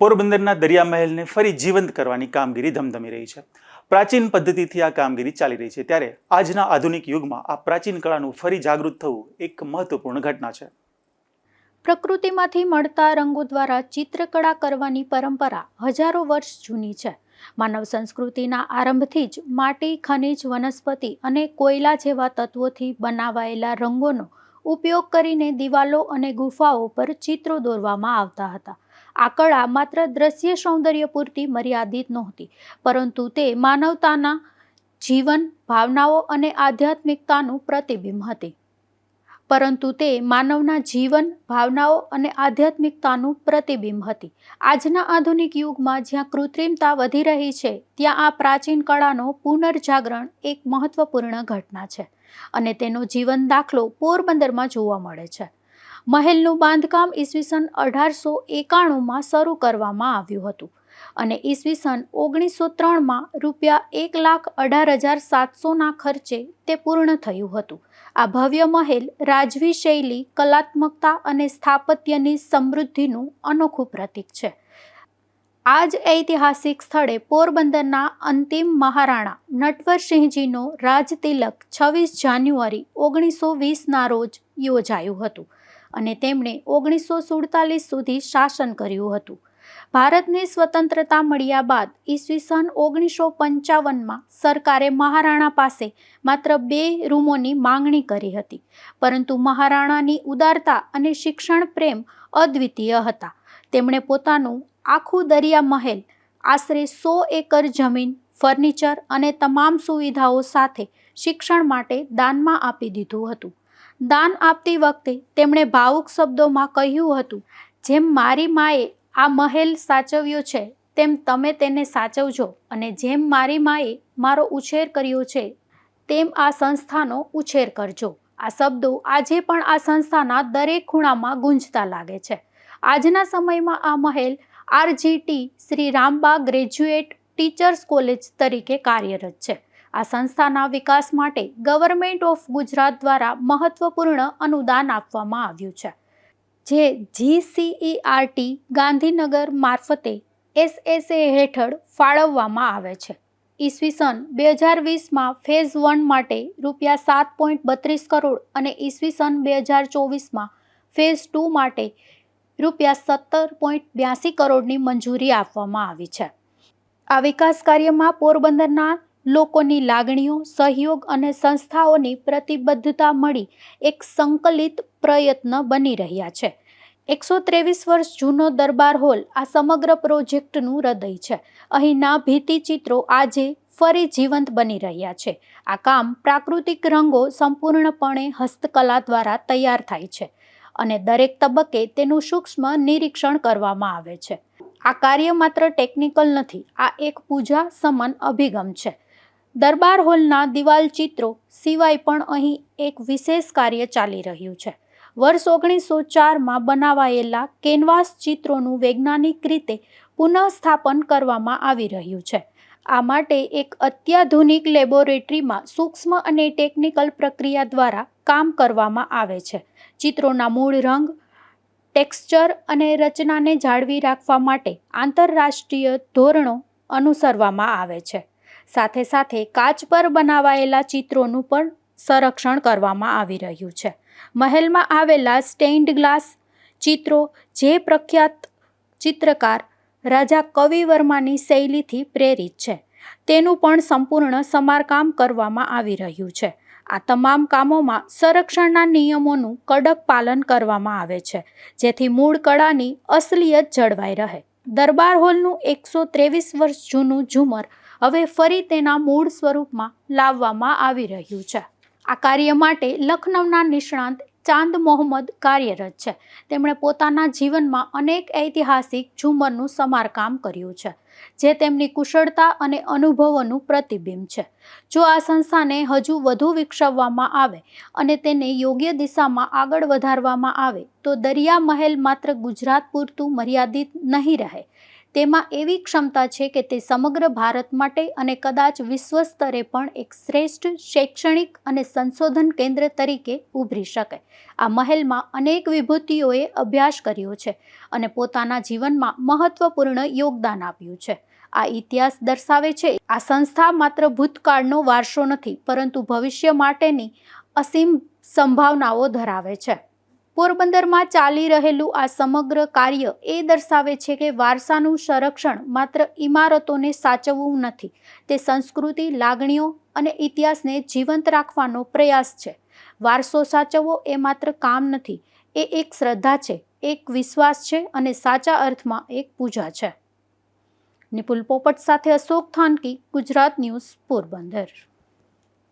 પોરબંદરના દરિયા મહેલને ફરી જીવંત કરવાની કામગીરી ધમધમી રહી છે. પ્રાચીન પદ્ધતિથી આ કામગીરી ચાલી રહી છે, ત્યારે આજના આધુનિક યુગમાં આ પ્રાચીન કળાનું ફરી જાગૃત થવું એક મહત્વપૂર્ણ ઘટના છે. પ્રકૃતિમાંથી મળતા રંગો દ્વારા ચિત્રકળા કરવાની પરંપરા હજારો વર્ષ જૂની છે. માનવ સંસ્કૃતિના આરંભથી જ માટી, ખનિજ, વનસ્પતિ અને કોયલા જેવા તત્વોથી બનાવાયેલા રંગોનો ઉપયોગ કરીને દિવાલો અને ગુફાઓ પર ચિત્રો દોરવામાં આવતા હતા. આ કળા માત્ર દ્રશ્ય સૌંદર્ય પૂરતી મર્યાદિત નહોતી, પરંતુ તે માનવતાના જીવન, ભાવનાઓ અને આધ્યાત્મિકતાનું પ્રતિબિંબ હતી. આજના આધુનિક યુગમાં જ્યાં કૃત્રિમતા વધી રહી છે, ત્યાં આ પ્રાચીન કળાનો પુનર્જાગરણ એક મહત્વપૂર્ણ ઘટના છે અને તેનો જીવન દાખલો પોરબંદરમાં જોવા મળે છે. મહેલનું બાંધકામ ઈસવીસન 1891માં શરૂ કરવામાં આવ્યું હતું અને ઈસવીસન 1903માં ₹1,18,700ના ખર્ચે તે પૂર્ણ થયું હતું. આ ભવ્ય મહેલ રાજવી શૈલી, કલાત્મકતા અને સ્થાપત્યની સમૃદ્ધિનું અનોખું પ્રતીક છે. આ જ ઐતિહાસિક સ્થળે પોરબંદરના અંતિમ મહારાણા નટવરસિંહજીનો રાજતિલક 26 જાન્યુઆરી 1920ના રોજ યોજાયું હતું અને તેમણે 1947 સુધી શાસન કર્યું હતું. ભારતની સ્વતંત્રતા મળ્યા બાદ ઈસવીસન 1955માં સરકારે મહારાણા પાસે માત્ર 2 રૂમોની માંગણી કરી હતી, પરંતુ મહારાણાની ઉદારતા અને શિક્ષણ પ્રેમ અદ્વિતીય હતા. તેમણે પોતાનું આખું દરિયા મહેલ, આશરે 100 એકર જમીન, ફર્નિચર અને તમામ સુવિધાઓ સાથે શિક્ષણ માટે દાનમાં આપી દીધું હતું. દાન આપતી વખતે તેમણે ભાવુક શબ્દોમાં કહ્યું હતું, જેમ મારી માએ આ મહેલ સાચવ્યો છે, તેમ તમે તેને સાચવજો, અને જેમ મારી માએ મારો ઉછેર કર્યો છે, તેમ આ સંસ્થાનો ઉછેર કરજો. આ શબ્દો આજે પણ આ સંસ્થાના દરેક ખૂણામાં ગુંજતા લાગે છે. આજના સમયમાં આ મહેલ RGT Shri Ramba graduate teachers college તરીકે કાર્યરત છે. આ સંસ્થાના વિકાસ માટે ગવર્મેન્ટ ઓફ ગુજરાત દ્વારા મહત્વપૂર્ણ અનુદાન આપવામાં આવ્યું છે, જે GCERT ગાંધીનગર મારફતે SSA હેઠળ ફાળવવામાં આવે છે. ઈસવીસન 2020માં ફેઝ 1 માટે ₹7.32 કરોડ અને ઈસવીસન 2024માં ફેઝ 2 માટે ₹17.82 કરોડની મંજૂરી આપવામાં આવી છે. આ વિકાસ કાર્યમાં પોરબંદરના લોકોની લાગણીઓ, સહયોગ અને સંસ્થાઓની પ્રતિબદ્ધતા મળી એક સંકલિત પ્રયત્ન બની રહ્યા છે. 123 વર્ષ જૂનો દરબાર હોલ આ સમગ્ર પ્રોજેક્ટનું હૃદય છે. અહીંના ભિત્તિચિત્રો આજે ફરી જીવંત બની રહ્યા છે. આ કામ પ્રાકૃતિક રંગો સંપૂર્ણપણે હસ્તકલા દ્વારા તૈયાર થાય છે અને દરેક તબક્કે તેનું સૂક્ષ્મ નિરીક્ષણ કરવામાં આવે છે. આ કાર્ય માત્ર ટેકનિકલ નથી, આ એક પૂજા સમાન અભિગમ છે. દરબાર હોલના દિવાલ ચિત્રો સિવાય પણ અહીં એક વિશેષ કાર્ય ચાલી રહ્યું છે. વર્ષ 1904માં બનાવાયેલા કેનવાસ ચિત્રોનું વૈજ્ઞાનિક રીતે પુનઃસ્થાપન કરવામાં આવી રહ્યું છે. આ માટે એક અત્યાધુનિક લેબોરેટરીમાં સૂક્ષ્મ અને ટેકનિકલ પ્રક્રિયા દ્વારા કામ કરવામાં આવે છે. ચિત્રોના મૂળ રંગ, ટેક્સચર અને રચનાને જાળવી રાખવા માટે આંતરરાષ્ટ્રીય ધોરણો અનુસરવામાં આવે છે. સાથે સાથે કાચ પર બનાવાયેલા ચિત્રોનું પણ સંરક્ષણ કરવામાં આવી રહ્યું છે. મહેલમાં આવેલા સ્ટેઇન્ડ ગ્લાસ ચિત્રો, જે પ્રખ્યાત ચિત્રકાર રાજા કવિવર્માની શૈલીથી પ્રેરિત છે, તેનું પણ સંપૂર્ણ સમારકામ કરવામાં આવી રહ્યું છે. આ તમામ કામોમાં સંરક્ષણના નિયમોનું કડક પાલન કરવામાં આવે છે, જેથી મૂળ કળાની અસલિયત જળવાઈ રહે. દરબાર હોલનું 123 વર્ષ જૂનું ઝુમર હવે ફરી તેના મૂળ સ્વરૂપમાં લાવવામાં આવી રહ્યું છે. આ કાર્ય માટે લખનૌના નિષ્ણાંત ચાંદ મોહમ્મદ કાર્યરત છે. તેમણે પોતાના જીવનમાં અનેક ઐતિહાસિક ઝુમરનું સમારકામ કર્યું છે, જે તેમની કુશળતા અને અનુભવોનું પ્રતિબિંબ છે. જો આ સંસ્થાને હજુ વધુ વિકસાવવામાં આવે અને તેને યોગ્ય દિશામાં આગળ વધારવામાં આવે, તો દરિયા મહેલ માત્ર ગુજરાત પૂરતું મર્યાદિત નહીં રહે. તેમાં એવી ક્ષમતા છે કે તે સમગ્ર ભારત માટે અને કદાચ વિશ્વ સ્તરે પણ એક શ્રેષ્ઠ શૈક્ષણિક અને સંશોધન કેન્દ્ર તરીકે ઉભરી શકે. આ મહેલમાં અનેક વિભૂતિઓએ અભ્યાસ કર્યો છે અને પોતાના જીવનમાં મહત્વપૂર્ણ યોગદાન આપ્યું છે. આ ઇતિહાસ દર્શાવે છે આ સંસ્થા માત્ર ભૂતકાળનો વારસો નથી, પરંતુ ભવિષ્ય માટેની અસીમ સંભાવનાઓ ધરાવે છે. પોરબંદરમાં ચાલી રહેલું આ સમગ્ર કાર્ય એ દર્શાવે છે કે વારસાનું સંરક્ષણ માત્ર ઇમારતોને સાચવવું નથી, તે સંસ્કૃતિ, લાગણીઓ અને ઇતિહાસને જીવંત રાખવાનો પ્રયાસ છે. વારસો સાચવવો એ માત્ર કામ નથી, એ એક શ્રદ્ધા છે, એક વિશ્વાસ છે અને સાચા અર્થમાં એક પૂજા છે. નિપુલ પોપટ સાથે અશોક થાનકી, ગુજરાત ન્યૂઝ, પોરબંદર.